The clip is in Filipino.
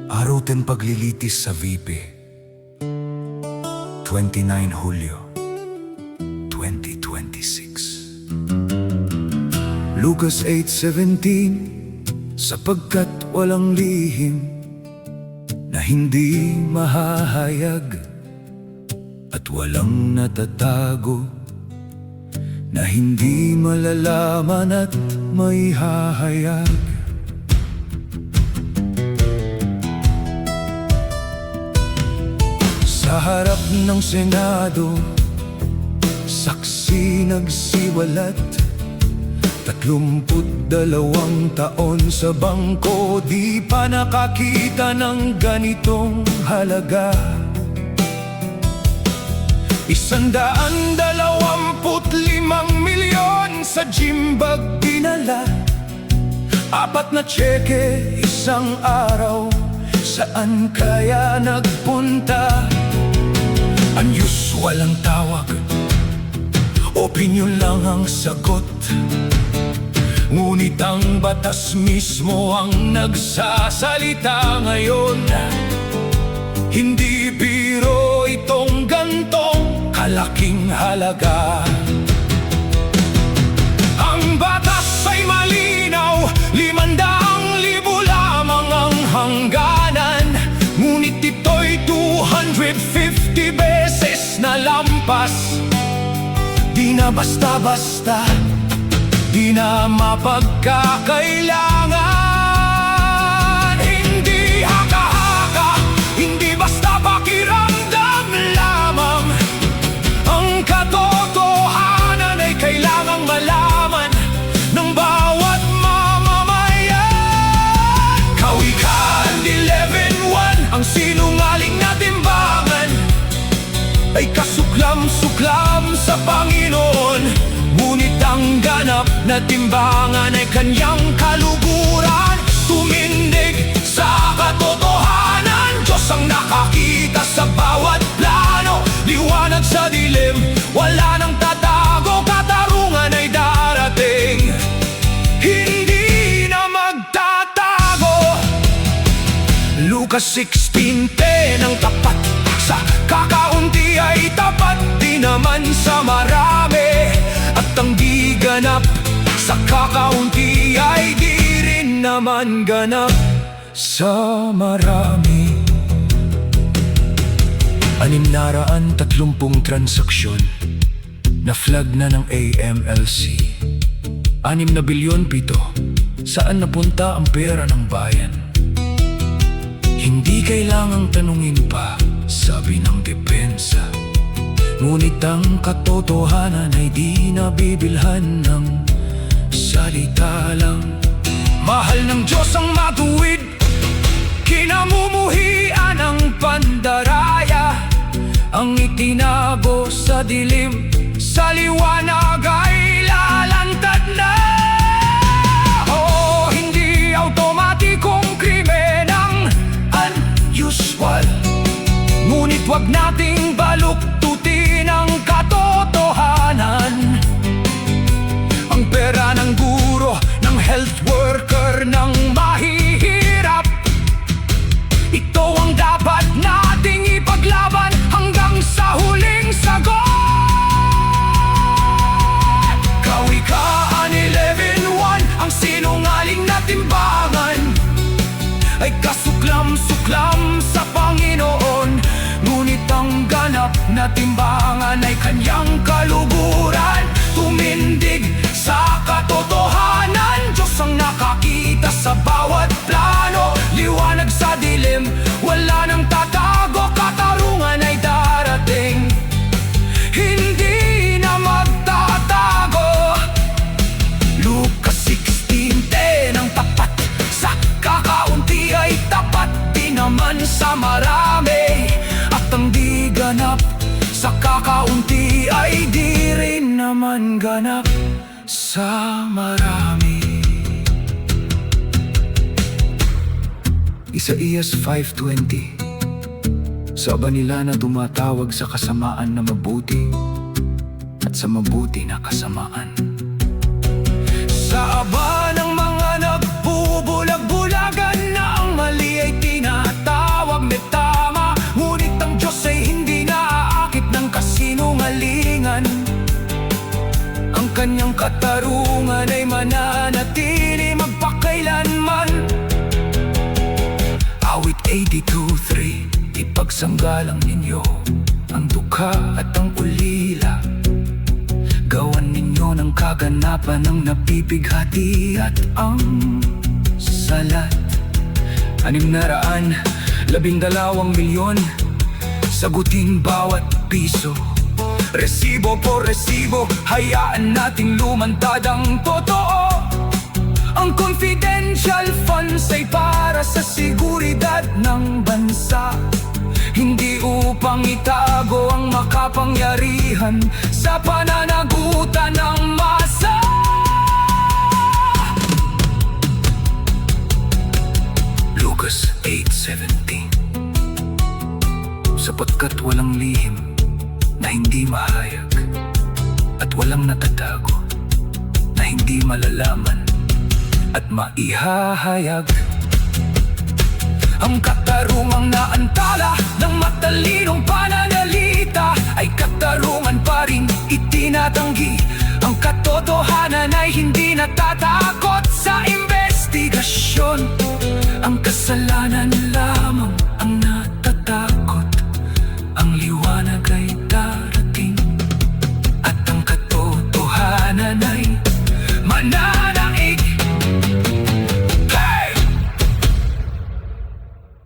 Araw din paglilitis sa VP, 29 Hulyo 2026. Lucas 8:17, sapagkat walang lihim na hindi mahahayag at walang natatago na hindi malalaman at maihahayag. Sa harap ng Senado, saksi nagsiwalat, 32 taon sa bangko, di pa nakakita ng ganitong halaga. 125 milyon sa Jimbag dinala, 4 na tseke isang araw, saan kaya nagpunta? Unusual ang tawag, opinyon lang ang sagot, ngunit ang batas mismo ang nagsasalita ngayon. Hindi biro itong gantong kalaking halaga. Ang batas ay malinaw, 500,000 lamang ang hangganan, ngunit ito'y 250 beses na lampas. Di na basta-basta, di na mapagkakailangan. Hindi haka-haka, hindi basta pakiramdam lamang. Ang katotohanan ay kailangang malaman ng bawat mamamayan. Kawikaan 11:1, ang sinungaling na timbangan ay kasuklam-suklam sa Panginoon, ngunit ang ganap na timbangan ay kanyang kaluguran. Tumindig sa katotohanan, Diyos ang nakakita sa bawat plano. Liwanag sa dilim, wala nang tatago, katarungan ay darating, hindi na magtatago. Lucas 16:10, ang tapat sa kakaunti ay tapat di naman sa marami, at ang di ganap sa kakaunti ay di rin naman ganap sa marami. 630 transaksyon na flag na ng AMLC. 6 na bilyon pito, saan napunta ang pera ng bayan? Hindi kailangang tanungin pa, sabi ng depensa, ngunit ang katotohanan ay di nabibilhan ng salita lang. Mahal ng Diyos ang matuwid, kinamumuhian ang pandaraya, ang itinago sa dilim, sa liwanag ay lalantad na. Oo, hindi automatikong krimen ang unusual, ngunit wag nating baluktutin ang katotohanan. Ang pera ng guro, ng health worker, ng mahihirap, ito ang dapat nating ipaglaban hanggang sa huling sagot. Kawikaan 11:1, ang sinungaling na timbangan ay kasuklam-suklam sa Panginoon, ngunit ang ganap na timbangan ay kanyang kaluguran. Tumindig sa katotohanan, Diyos ang nakakita sa bawat plano. Liwanag sa dilim, wala nang tatago, katarungan ay darating, hindi na magtatago. Lucas 16:10, ang tapat sa kakaunti ay tapat di naman sa marami, at ang di ganap sa kakaunti ay di rin naman ganap sa marami. Isaías 5:20, sa aba nila na tumatawag sa kasamaan na mabuti, at sa mabuti na kasamaan. Sa aba ng mga nagpupunta manatili magpakailanman. Awit 82:3, ipagsanggalang ninyo ang dukha at ang ulila. Gawan ninyo ng kaganapan ng napipighati at ang salat. 612 milyon, sagutin bawat piso. Resibo po resibo, hayaan nating lumantad ang totoo. Ang confidential funds ay para sa seguridad ng bansa, hindi upang itago ang makapangyarihan sa pananagutan ng masa. Lucas 8:17. Sapagkat walang lihim na hindi mahayag, at walang natatago na hindi malalaman at maihahayag. Ang katarungang naantala ng matalinong pananalita ay katarungan pa rin itinatanggi. Ang katotohanan ay hindi natatakot sa investigasyon. Ang kasalanan